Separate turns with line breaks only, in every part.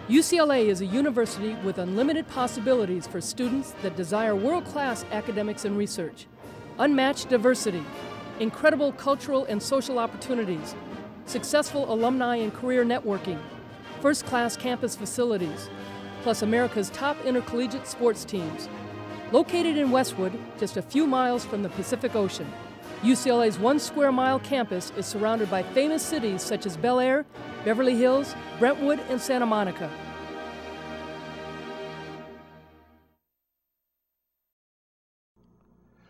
UCLA is a university with unlimited possibilities for students that desire world-class academics and research, unmatched diversity, incredible cultural and social opportunities, successful alumni and career networking, first-class campus facilities, plus America's top intercollegiate sports teams. Located in Westwood, just a few miles from the Pacific Ocean, UCLA's 1 square mile campus is surrounded by famous cities such as Bel Air, Beverly Hills, Brentwood, and Santa Monica.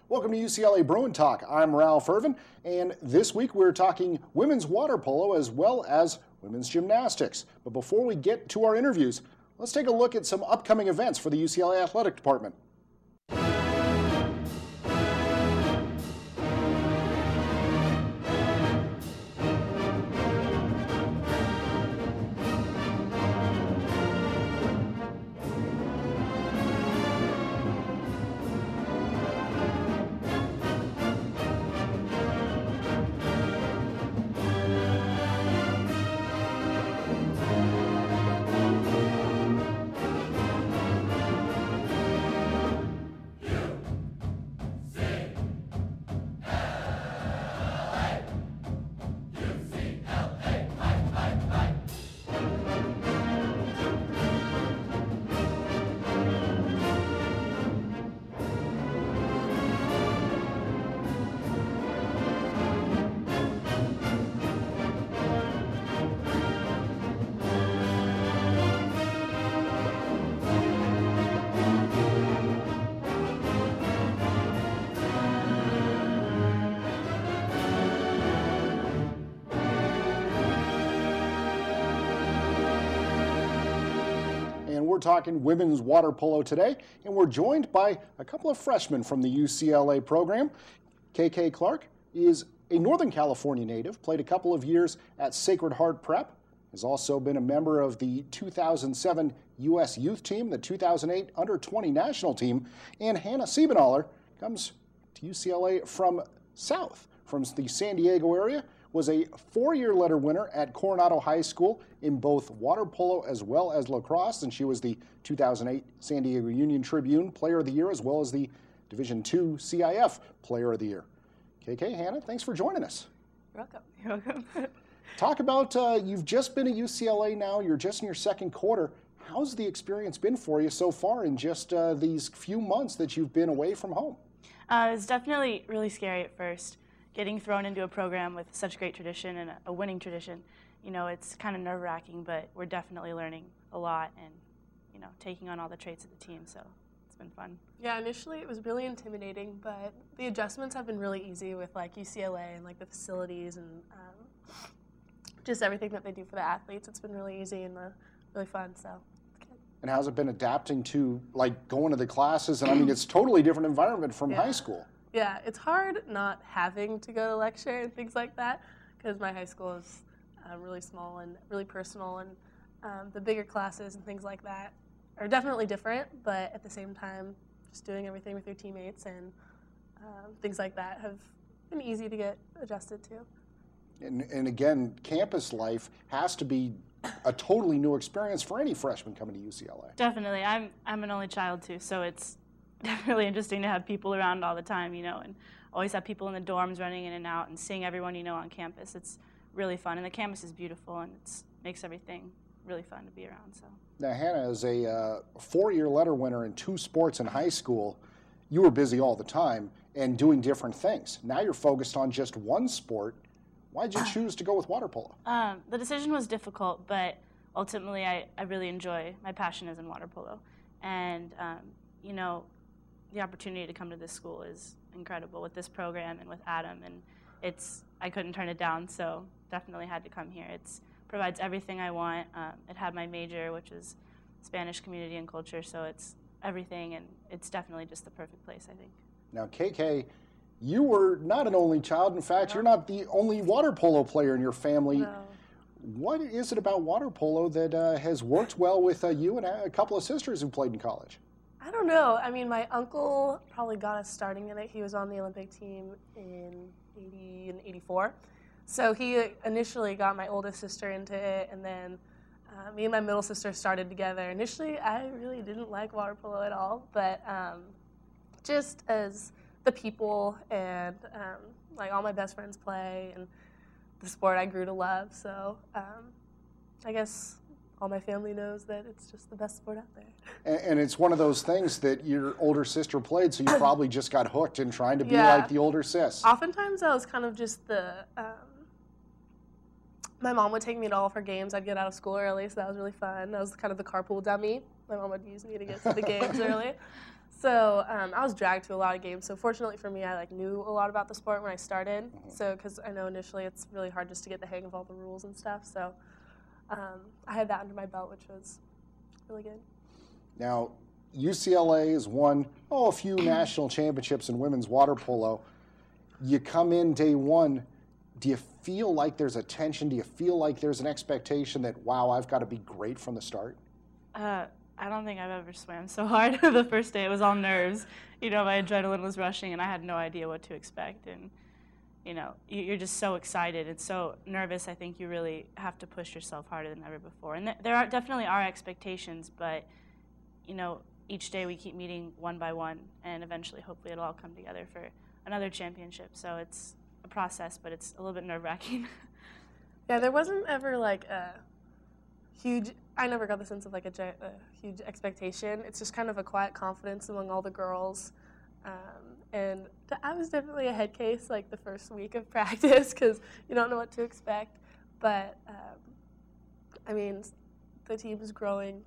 Welcome to UCLA Bruin Talk. I'm Ralph Irvin, and this week we're talking women's water polo as well as women's gymnastics. But before we get to our interviews, let's take a look at some upcoming events for the UCLA Athletic Department. We're talking women's water polo today, and we're joined by a couple of freshmen from the UCLA program. KK Clark is a Northern California native, played a couple of years at Sacred Heart Prep, has also been a member of the 2007 U.S. Youth Team, the 2008 Under-20 National Team, and Hannah Sebenaler comes to UCLA from the San Diego area, was a 4-year letter winner at Coronado High School in both water polo as well as lacrosse, and she was the 2008 San Diego Union Tribune Player of the Year as well as the Division II CIF Player of the Year. KK, Hannah, thanks for joining us.
You're welcome. You're welcome.
Talk about, you've just been at UCLA now, you're just in your second quarter. How's the experience been for you so far in just these few months that you've been away from home?
It's definitely really scary at first. Getting thrown into a program with such great tradition and a winning tradition, you know, it's kind of nerve-wracking, but we're definitely learning a lot and, you know, taking on all the traits of the team, so it's been fun.
Yeah, initially it was really intimidating, but the adjustments have been really easy with like UCLA and like the facilities and just everything that they do for the athletes. It's been really easy and really fun, so it's good.
And how's it been adapting to like going to the classes? And I mean, it's totally different environment from high school.
Yeah, it's hard not having to go to lecture and things like that because my high school is really small and really personal, and the bigger classes and things like that are definitely different, but at the same time, just doing everything with your teammates and things like that have been easy to get adjusted to.
And again, campus life has to be a totally new experience for any freshman coming to UCLA.
Definitely. I'm an only child too, so it's definitely interesting to have people around all the time, you know, and always have people in the dorms running in and out and seeing everyone you know on campus. It's really fun, and the campus is beautiful, and it makes everything really fun to be around. So.
Now, Hannah, as a 4-year letter winner in 2 sports in high school, you were busy all the time and doing different things. Now you're focused on just one sport. Why did you choose to go with water polo?
The decision was difficult, but ultimately I really enjoy, my passion is in water polo. And, you know, the opportunity to come to this school is incredible with this program and with Adam, and I couldn't turn it down, so definitely had to come here. It provides everything I want. It had my major, which is Spanish community and culture, so it's everything, and it's definitely just the perfect place, I think.
Now, KK, you were not an only child. In fact, you're not the only water polo player in your family.
No.
What is it about water polo that has worked well with you and a couple of sisters who played in college?
I don't know. I mean, my uncle probably got us starting in it. He was on the Olympic team in '80 and '84. So he initially got my oldest sister into it, and then Me and my middle sister started together. Initially, I really didn't like water polo at all, but just as the people and like all my best friends play and the sport I grew to love. So I guess all my family knows that it's just the best sport out there.
And it's one of those things that your older sister played, so you probably just got hooked in trying to be like the older sis.
Oftentimes I was kind of just my mom would take me to all of her games. I'd get out of school early, so that was really fun. That was kind of the carpool dummy. My mom would use me to get to the games early. So I was dragged to a lot of games. So fortunately for me, I knew a lot about the sport when I started. So because I know initially it's really hard just to get the hang of all the rules and stuff. So I had that under my belt, which was really good.
Now, UCLA has won a few national championships in women's water polo. You come in day one. Do you feel like there's a tension? Do you feel like there's an expectation that, wow, I've got to be great from the start?
I don't think I've ever swam so hard the first day. It was all nerves. My adrenaline was rushing, and I had no idea what to expect. And, you're just so excited and so nervous. I think you really have to push yourself harder than ever before. And there definitely are expectations, but, each day we keep meeting one by one, and eventually, hopefully, it'll all come together for another championship. So it's a process, but it's a little bit nerve-wracking.
Yeah, there wasn't ever a huge, I never got the sense of a huge expectation. It's just kind of a quiet confidence among all the girls. And I was definitely a head case the first week of practice because you don't know what to expect. But, the team is growing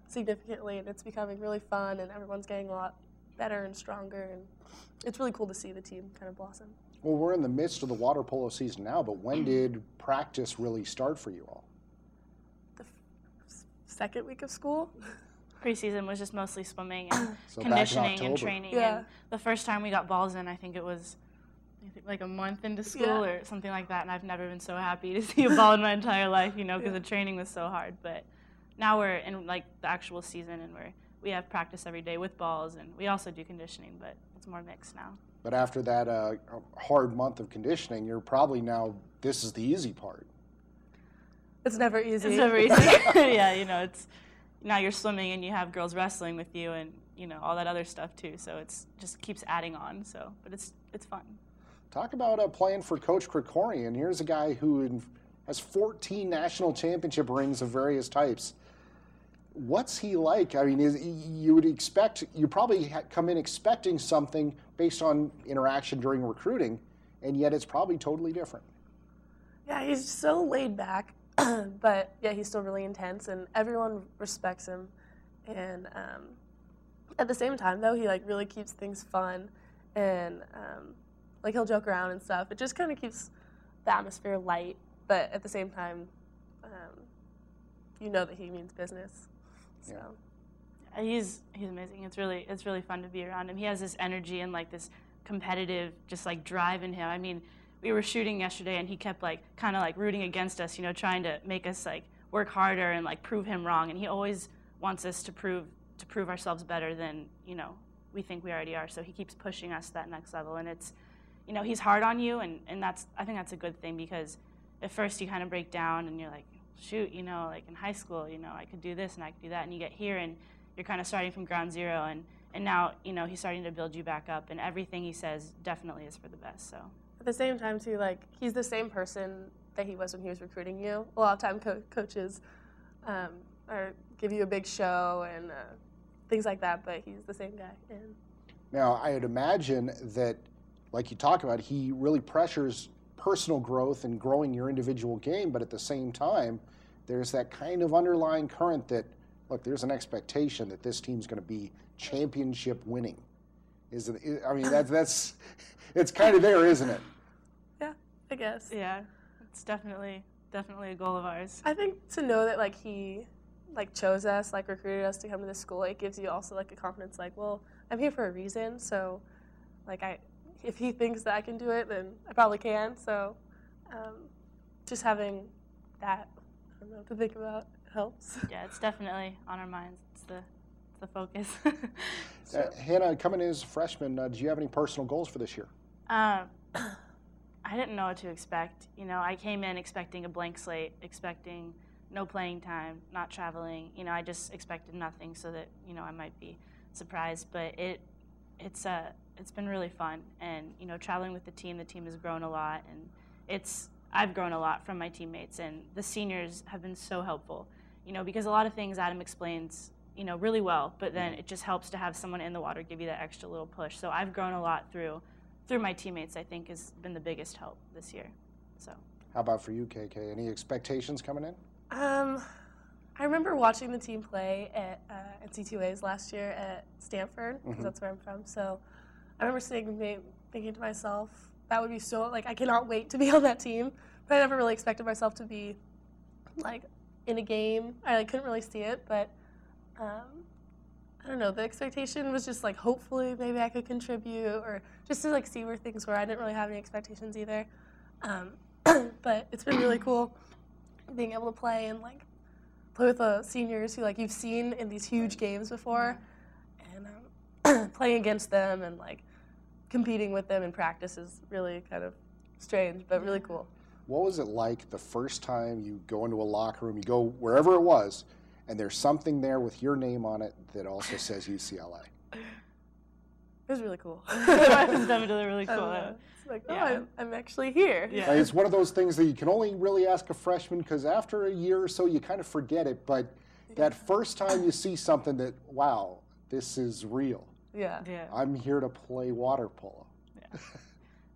significantly and it's becoming really fun and everyone's getting a lot better and stronger. And it's really cool to see the team kind of blossom.
Well, we're in the midst of the water polo season now, but when did practice really start for you all?
The second week of school.
Preseason was just mostly swimming and
So
conditioning and training.
Yeah.
And the first time we got balls in, I think it was a month into school or something like that, and I've never been so happy to see a ball in my entire life, because the training was so hard. But now we're in the actual season, and we have practice every day with balls, and we also do conditioning, but it's more mixed now.
But after that hard month of conditioning, you're probably now, this is the easy part.
It's never easy.
It's never easy. Yeah, it's now you're swimming and you have girls wrestling with you and, all that other stuff too. So it's just keeps adding on. So, but it's fun.
Talk about playing for Coach Krekorian. Here's a guy who has 14 national championship rings of various types. What's he like? I mean, you probably come in expecting something based on interaction during recruiting, and yet it's probably totally different.
Yeah, he's so laid back, but yeah, he's still really intense, and everyone respects him. And at the same time, though, he really keeps things fun, and he'll joke around and stuff. It just kind of keeps the atmosphere light, but at the same time, you know that he means business. So.
Yeah. He's amazing. It's really fun to be around him. He has this energy and this competitive, just drive in him. I mean, we were shooting yesterday and he kept kind of rooting against us, trying to make us work harder and prove him wrong. And he always wants us to prove ourselves better than we think we already are. So he keeps pushing us to that next level. And it's he's hard on you, and I think that's a good thing because at first you kind of break down and you're like, shoot, in high school, I could do this and I could do that, and you get here and you're kind of starting from ground zero, and now, he's starting to build you back up, and everything he says definitely is for the best, so.
At the same time, too, he's the same person that he was when he was recruiting you. A lot of time coaches give you a big show and things like that, but he's the same guy. And
now, I would imagine that, like you talk about, he really pressures personal growth and growing your individual game, but at the same time, there's that kind of underlying current that, look, there's an expectation that this team's going to be championship winning. It's kind of there, isn't it?
Yeah, I guess.
Yeah, it's definitely a goal of ours.
I think to know that he chose us, recruited us to come to this school, it gives you also a confidence well, I'm here for a reason, so if he thinks that I can do it, then I probably can. So just having that, I don't know, to think about helps.
Yeah, it's definitely on our minds. It's the focus.
Hannah, coming in as a freshman, did you have any personal goals for this year?
I didn't know what to expect. I came in expecting a blank slate, expecting no playing time, not traveling. You know, I just expected nothing so that, you know, I might be surprised. But it's been really fun. And, you know, traveling with the team has grown a lot. And I've grown a lot from my teammates. And the seniors have been so helpful, you know, because a lot of things Adam explains, you know, really well, but then it just helps to have someone in the water give you that extra little push. So I've grown a lot through my teammates. I think has been the biggest help this year. So.
How about for you, KK? Any expectations coming in?
I remember watching the team play at C2As last year at Stanford, because that's where I'm from. So I remember thinking to myself, that would be so, like, I cannot wait to be on that team. But I never really expected myself to be, like, in a game. I couldn't really see it, but I don't know, the expectation was just like, hopefully maybe I could contribute, or just to like see where things were. I didn't really have any expectations either. But it's been really cool being able to play and like play with the seniors who like you've seen in these huge games before, and playing against them and like competing with them in practice is really kind of strange, but really cool.
What was it like the first time you go into a locker room, you go wherever it was, and there's something there with your name on it that also says UCLA?
It was really cool.
It was definitely really cool.
It's like, oh, I'm actually here.
Yeah.
Like, it's one of those things that you can only really ask a freshman, because after a year or so you kind of forget it, but that first time you see something that, wow, this is real.
Yeah.
I'm here to play water polo.
Yeah.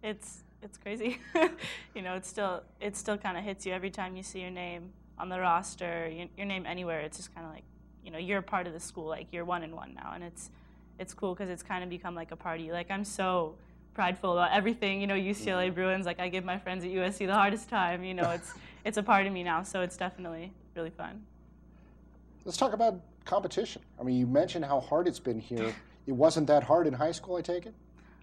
It's crazy. You know, it still kind of hits you every time you see your name on the roster, your name anywhere. It's just kind of like, you know, you're a part of the school. Like, you're 1-1 now, and it's cool because it's kind of become like a party. Like, I'm so prideful about everything. You know, UCLA Bruins. Like, I give my friends at USC the hardest time. You know, it's a part of me now. So it's definitely really fun.
Let's talk about competition. I mean, you mentioned how hard it's been here. It wasn't that hard in high school, I take it?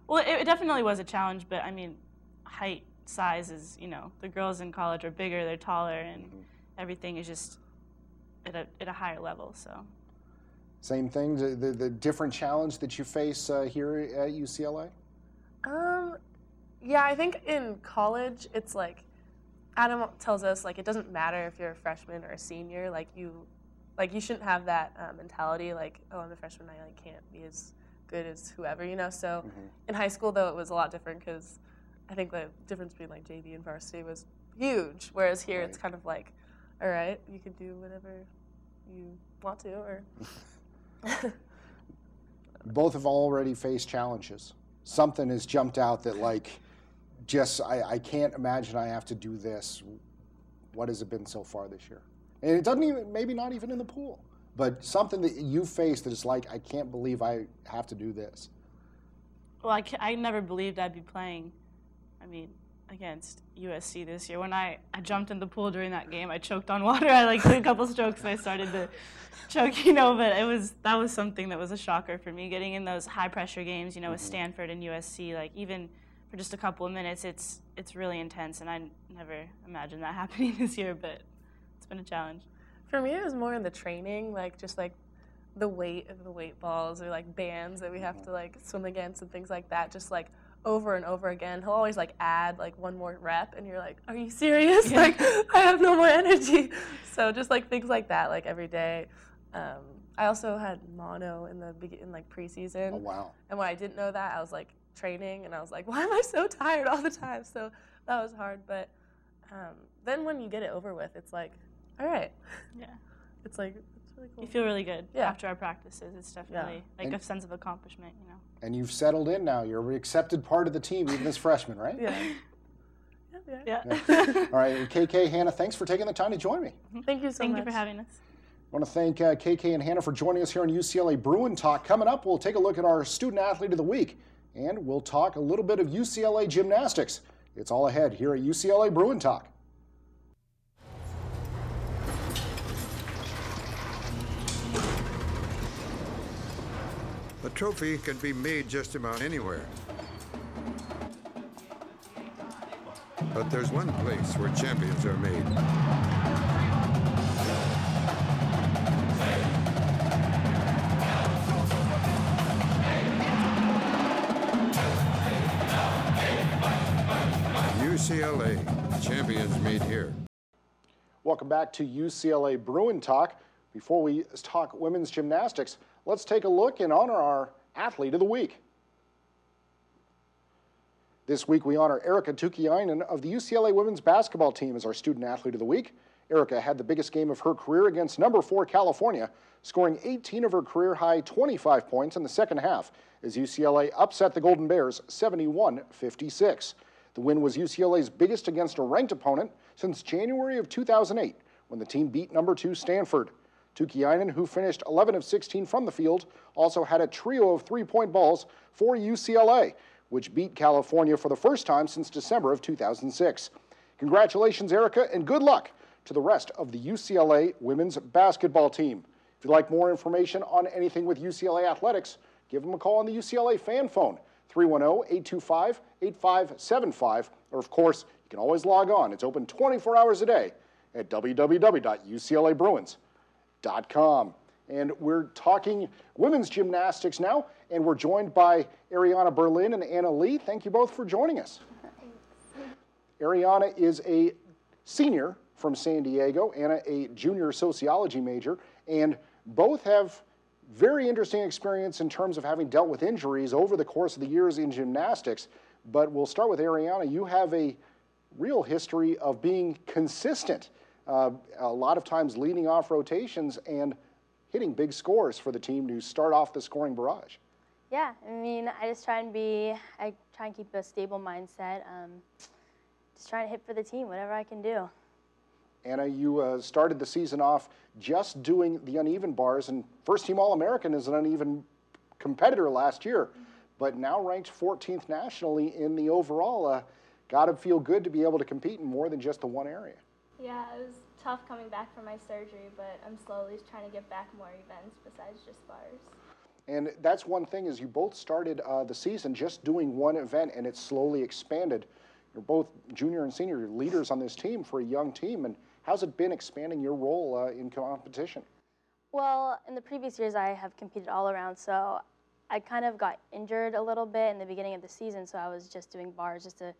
Well,
it definitely was a challenge, but I mean, height, size is, you know, the girls in college are bigger, they're taller, and everything is just at a higher level, so.
Same thing, the different challenge that you face here at UCLA?
Yeah, I think in college, it's like, Adam tells us, like, it doesn't matter if you're a freshman or a senior, like, you shouldn't have that mentality, like, oh, I'm a freshman, I like, can't be as good as whoever, you know? So in high school, though, it was a lot different because I think the difference between, like, JV and varsity was huge, whereas here it's kind of like, all right, you can do whatever you want to, or...
Both have already faced challenges. Something has jumped out that, like, just, I can't imagine I have to do this. What has it been so far this year? And it doesn't even, maybe not even in the pool, but something that you face that is like, I can't believe I have to do this.
Well, I never believed I'd be playing, I mean, against USC this year. When I jumped in the pool during that game, I choked on water. I like took a couple strokes and I started to choke, you know, but that was something that was a shocker for me, getting in those high pressure games, you know, with Stanford and USC, like even for just a couple of minutes, it's really intense, and I never imagined that happening this year, but it's been a challenge.
For me, it was more in the training, like just like the weight of the weight balls or like bands that we have to like swim against and things like that, just like over and over again. He'll always like add like one more rep, and you're like, are you serious?
Yeah.
Like, I have no more energy. So just like things like that, like every day. I also had mono in like preseason.
Oh, wow.
And when I didn't know that, I was like training, and I was like, why am I so tired all the time? So that was hard. But then when you get it over with, it's like, all right.
Yeah.
It's like, it's really cool.
You feel really good
Yeah.
after our practices. It's definitely like a sense of accomplishment, you know.
And you've settled in now. You're an accepted part of the team, even as freshmen, right?
Yeah.
Yeah.
All right, KK, Hannah, thanks for taking the time to join me.
Thank you so much.
Thank you for having us.
I want to thank KK and Hannah for joining us here on UCLA Bruin Talk. Coming up, we'll take a look at our Student Athlete of the Week, and we'll talk a little bit of UCLA Gymnastics. It's all ahead here at UCLA Bruin Talk.
A trophy can be made just about anywhere. But there's one place where champions are made. UCLA, champions meet here.
Welcome back to UCLA Bruin Talk. Before we talk women's gymnastics, let's take a look and honor our Athlete of the Week. This week we honor Erica Tukiainen of the UCLA women's basketball team as our Student Athlete of the Week. Erica had the biggest game of her career against number 4 California, scoring 18 of her career-high 25 points in the second half as UCLA upset the Golden Bears 71-56. The win was UCLA's biggest against a ranked opponent since January of 2008, when the team beat number 2 Stanford. Tukiainen, who finished 11 of 16 from the field, also had a trio of three-point balls for UCLA, which beat California for the first time since December of 2006. Congratulations, Erica, and good luck to the rest of the UCLA women's basketball team. If you'd like more information on anything with UCLA athletics, give them a call on the UCLA fan phone, 310-825-8575, or of course, you can always log on. It's open 24 hours a day at www.uclabruins.com. And we're talking women's gymnastics now, and we're joined by Ariana Berlin and Anna Lee. Thank you both for joining us. Ariana is a senior from San Diego, Anna a junior sociology major, and both have very interesting experience in terms of having dealt with injuries over the course of the years in gymnastics. But we'll start with Ariana. You have a real history of being consistent, a lot of times leading off rotations and hitting big scores for the team to start off the scoring barrage.
Yeah, I mean, I try and keep a stable mindset, just trying to hit for the team, whatever I can do.
Anna, you started the season off just doing the uneven bars, and first team All-American as an uneven competitor last year, but now ranked 14th nationally in the overall. Got to feel good to be able to compete in more than just the one area.
Yeah, it was tough coming back from my surgery, but I'm slowly trying to get back more events besides just bars.
And that's one thing, is you both started the season just doing one event, and it slowly expanded. You're both junior and senior leaders on this team for a young team, and how's it been expanding your role in competition?
Well, in the previous years, I have competed all around, so I kind of got injured a little bit in the beginning of the season, so I was just doing bars just to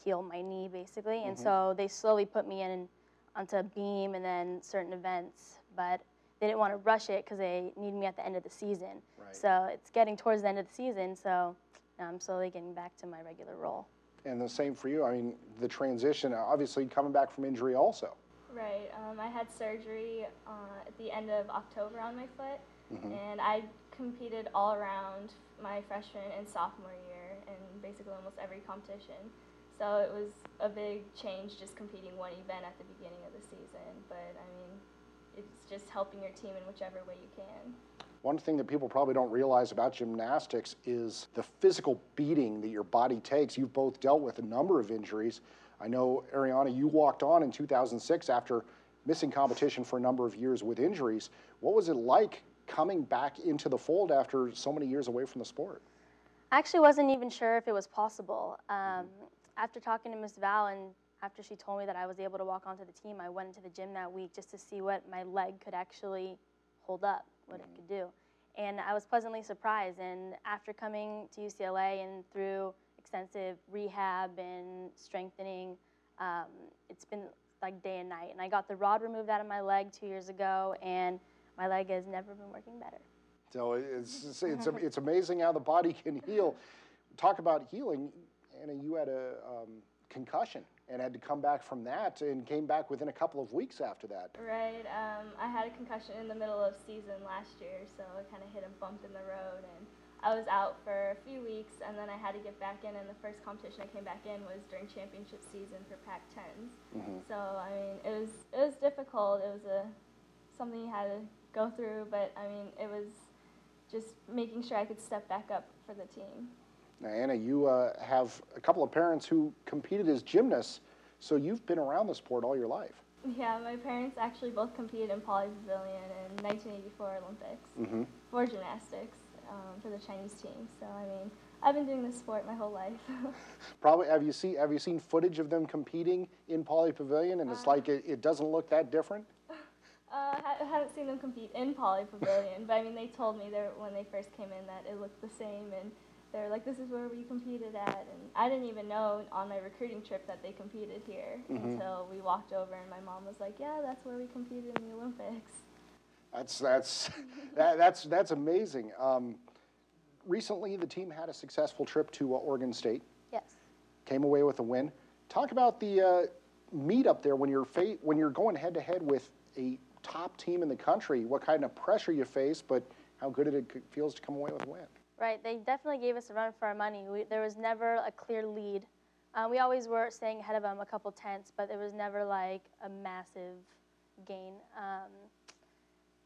heal my knee, basically. And so they slowly put me in onto beam and then certain events, but they didn't want to rush it because they need me at the end of the season. Right. So it's getting towards the end of the season, so now I'm slowly getting back to my regular role.
And the same for you. I mean, the transition, obviously coming back from injury also.
Right. I had surgery at the end of October on my foot, and I competed all around my freshman and sophomore year in basically almost every competition. So it was a big change just competing one event at the beginning of the season. But, I mean, it's just helping your team in whichever way you can.
One thing that people probably don't realize about gymnastics is the physical beating that your body takes. You've both dealt with a number of injuries. I know, Ariana, you walked on in 2006 after missing competition for a number of years with injuries. What was it like coming back into the fold after so many years away from the sport?
I actually wasn't even sure if it was possible. After talking to Miss Val and after she told me that I was able to walk onto the team, I went into the gym that week just to see what my leg could actually hold up, what it could do. And I was pleasantly surprised. And after coming to UCLA and through extensive rehab and strengthening, it's been like day and night. And I got the rod removed out of my leg 2 years ago, and my leg has never been working better.
So it's amazing how the body can heal. Talk about healing. Anna, you had a concussion and had to come back from that and came back within a couple of weeks after that.
Right. I had a concussion in the middle of season last year, so I kind of hit a bump in the road, and I was out for a few weeks, and then I had to get back in, and the first competition I came back in was during championship season for Pac-10s. So, I mean, it was difficult. It was something you had to go through, but, I mean, it was just making sure I could step back up for the team.
Now, Anna, you have a couple of parents who competed as gymnasts, so you've been around the sport all your life.
Yeah, my parents actually both competed in Poly Pavilion in 1984 Olympics for gymnastics for the Chinese team. So, I mean, I've been doing this sport my whole life.
Probably, have you seen footage of them competing in Poly Pavilion, and it's like it doesn't look that different?
I haven't seen them compete in Poly Pavilion, but I mean, they told me when they first came in that it looked the same, and they're like, this is where we competed at. And I didn't even know on my recruiting trip that they competed here until we walked over and my mom was like, yeah, that's where we competed in the Olympics.
That's amazing. Recently, the team had a successful trip to Oregon State.
Yes.
Came away with a win. Talk about the meet up there when you're going head to head with a top team in the country. What kind of pressure you face, but how good it feels to come away with a win.
Right. They definitely gave us a run for our money. There was never a clear lead. We always were staying ahead of them a couple tenths, but there was never like a massive gain.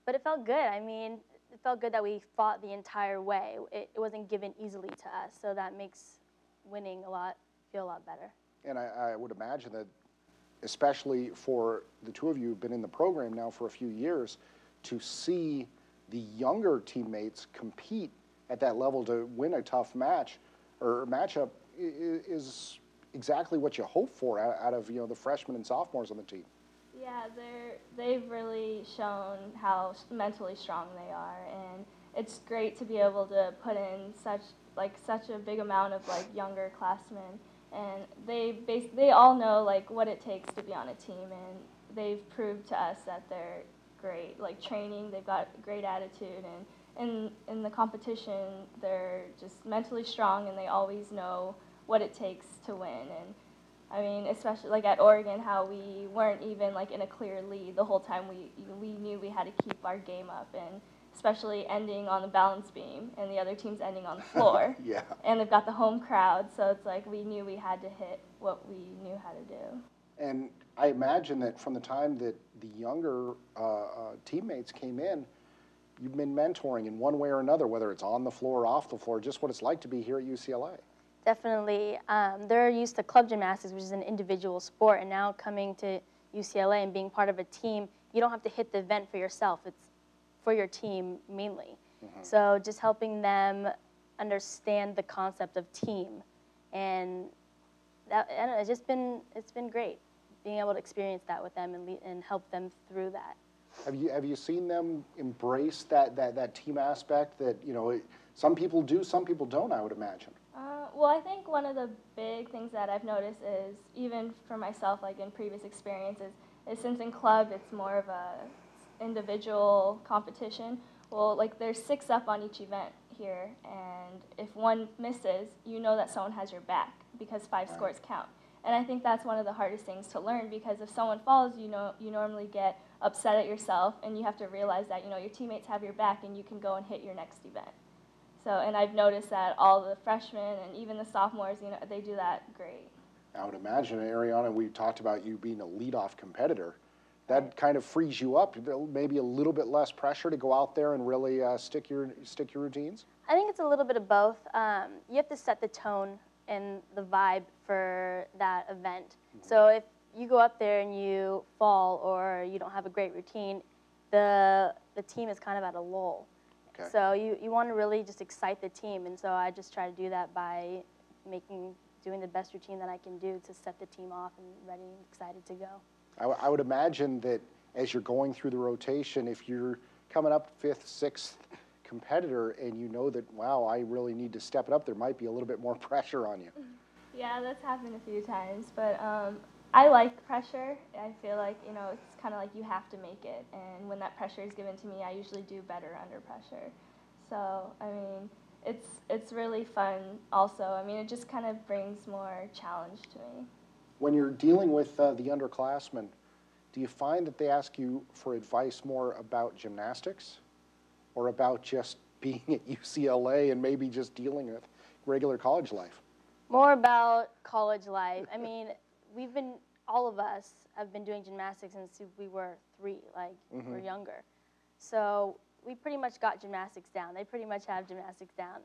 But it felt good. I mean, it felt good that we fought the entire way. It wasn't given easily to us, so that makes winning feel a lot better. And
I would imagine that, especially for the two of you who've been in the program now for a few years, to see the younger teammates compete at that level to win a tough match or matchup is exactly what you hope for out of the freshmen and sophomores on the team.
Yeah, they've really shown how mentally strong they are, and it's great to be able to put in such a big amount of younger classmen, and they all know what it takes to be on a team, and they've proved to us that they're great. Training, they've got great attitude, and in the competition, they're just mentally strong, and they always know what it takes to win. And I mean, especially at Oregon, how we weren't even in a clear lead the whole time. We knew we had to keep our game up, and especially ending on the balance beam, and the other team's ending on the floor.
Yeah.
And they've got the home crowd, so it's we knew we had to hit what we knew how to do.
And I imagine that from the time that the younger teammates came in, you've been mentoring in one way or another, whether it's on the floor or off the floor, just what it's like to be here at UCLA.
Definitely. They're used to club gymnastics, which is an individual sport, and now coming to UCLA and being part of a team, you don't have to hit the event for yourself. It's for your team mainly. So just helping them understand the concept of team, and that, I don't know, it's been great being able to experience that with them and help them through that.
Have you seen them embrace that team aspect that some people do, some people don't, I would imagine?
Well, I think one of the big things that I've noticed is, even for myself, in previous experiences, is since in club it's more of a individual competition. Well, there's 6 up on each event here, and if one misses, you know that someone has your back because 5 scores count. And I think that's one of the hardest things to learn, because if someone falls, you normally get upset at yourself, and you have to realize that your teammates have your back and you can go and hit your next event. So, and I've noticed that all the freshmen and even the sophomores, they do that great.
I would imagine, Ariana, we talked about you being a leadoff competitor. That kind of frees you up, maybe a little bit less pressure to go out there and really stick your routines?
I think it's a little bit of both. You have to set the tone and the vibe for that event. So if you go up there and you fall or you don't have a great routine, the team is kind of at a lull. Okay. So you want to really just excite the team, and so I just try to do that by doing the best routine that I can do to set the team off and ready and excited to go.
I would imagine that as you're going through the rotation, if you're coming up 5th, 6th competitor and you know that, wow, I really need to step it up, there might be a little bit more pressure on you.
Yeah, that's happened a few times, but I like pressure. I feel like, it's kind of like you have to make it, and when that pressure is given to me, I usually do better under pressure. So, I mean, it's really fun also. I mean, it just kind of brings more challenge to me.
When you're dealing with the underclassmen, do you find that they ask you for advice more about gymnastics or about just being at UCLA and maybe just dealing with regular college life?
More about college life. I mean, all of us have been doing gymnastics since we were 3, we're younger. So we pretty much got gymnastics down. They pretty much have gymnastics down.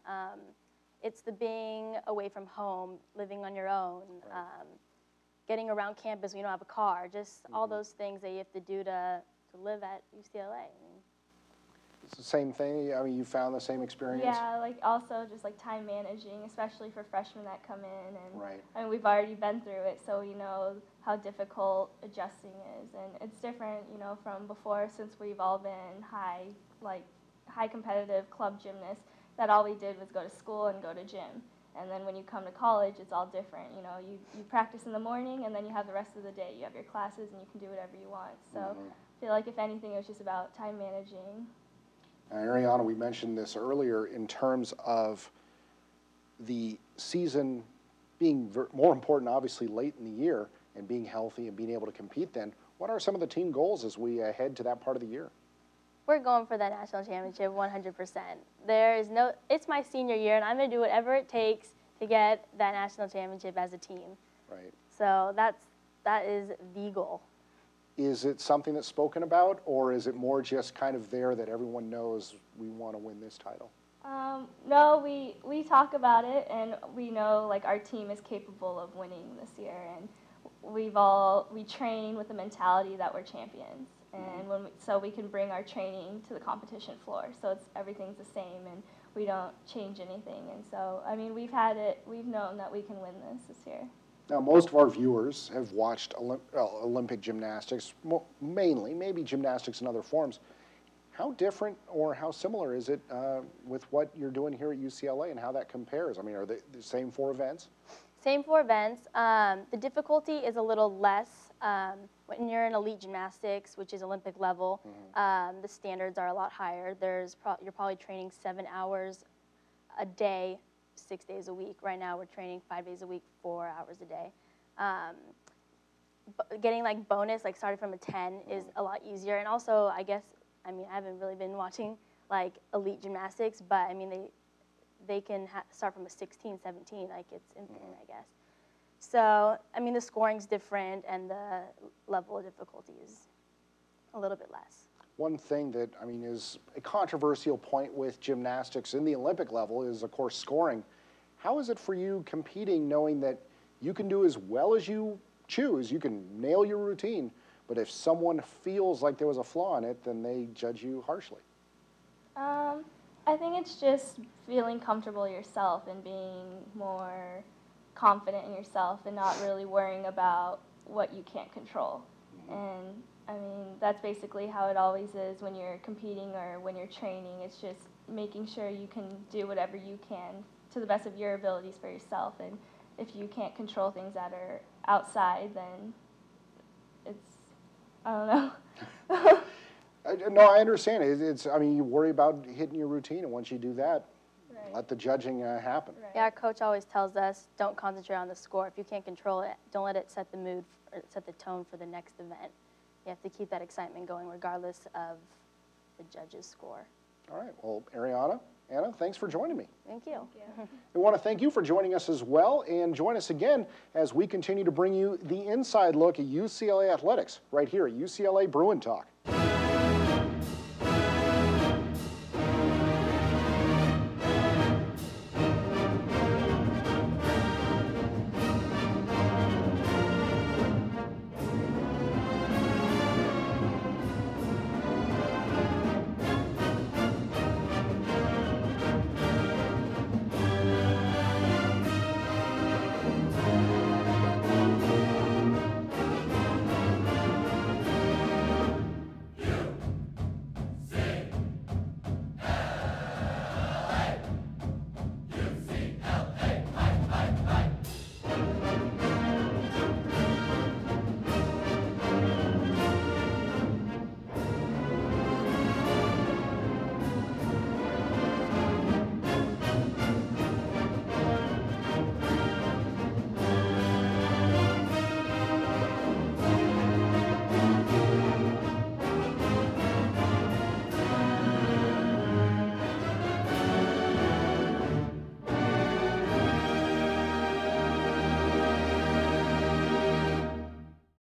It's the being away from home, living on your own, getting around campus when you don't have a car, just all those things that you have to do to live at UCLA.
It's the same thing? I mean, you found the same experience?
Yeah, also just time managing, especially for freshmen that come in. And
right.
I mean, we've already been through it, so we know how difficult adjusting is. And it's different, from before, since we've all been high competitive club gymnasts. that all we did was go to school and go to gym. And then when you come to college, it's all different. You know, you practice in the morning, and then you have the rest of the day. You have your classes, and you can do whatever you want. So I feel like if anything, it was just about time managing.
Ariana, we mentioned this earlier in terms of the season being more important, obviously, late in the year, and being healthy and being able to compete then. What are some of the team goals as we head to that part of the year?
We're going for that national championship 100%. There is no, it's my senior year, and I'm going to do whatever it takes to get that national championship as a team.
Right.
So that is the goal.
Is it something that's spoken about, or is it more just kind of there that everyone knows we want to win this title?
No, we talk about it, and we know like our team is capable of winning this year, and we train with the mentality that we're champions, and so we can bring our training to the competition floor. So everything's the same, and we don't change anything. And so I mean, we've known that we can win this year.
Now, most of our viewers have watched Olympic gymnastics, mainly, maybe gymnastics in other forms. How different or how similar is it with what you're doing here at UCLA, and how that compares? I mean, are they the same 4 events?
Same 4 events. The difficulty is a little less when you're in elite gymnastics, which is Olympic level. The standards are a lot higher. You're probably training 7 hours a day, 6 days a week. Right now, we're training 5 days a week, 4 hours a day. Getting like bonus, like starting from a 10, is a lot easier. And also, I haven't really been watching like elite gymnastics, but I mean they can start from a 16, 17, like it's infinite, I guess. So, I mean, the scoring's different, and the level of difficulty is a little bit less.
One thing that, I mean, is a controversial point with gymnastics in the Olympic level is, of course, scoring. How is it for you competing knowing that you can do as well as you choose, you can nail your routine, but if someone feels like there was a flaw in it, then they judge you harshly?
I think it's just feeling comfortable yourself and being more confident in yourself and not really worrying about what you can't control. And I mean, that's basically how it always is when you're competing or when you're training. It's just making sure you can do whatever you can to the best of your abilities for yourself. And if you can't control things that are outside, then it's, I don't know.
No, I understand. I mean, you worry about hitting your routine, and once you do that, let the judging happen.
Right. Yeah, our coach always tells us, don't concentrate on the score. If you can't control it, don't let it set the mood or set the tone for the next event. You have to keep that excitement going regardless of the judge's score.
All right. Well, Ariana, Anna, thanks for joining me.
Thank you.
We want to thank you for joining us as well, and join us again as we continue to bring you the inside look at UCLA athletics right here at UCLA Bruin Talk.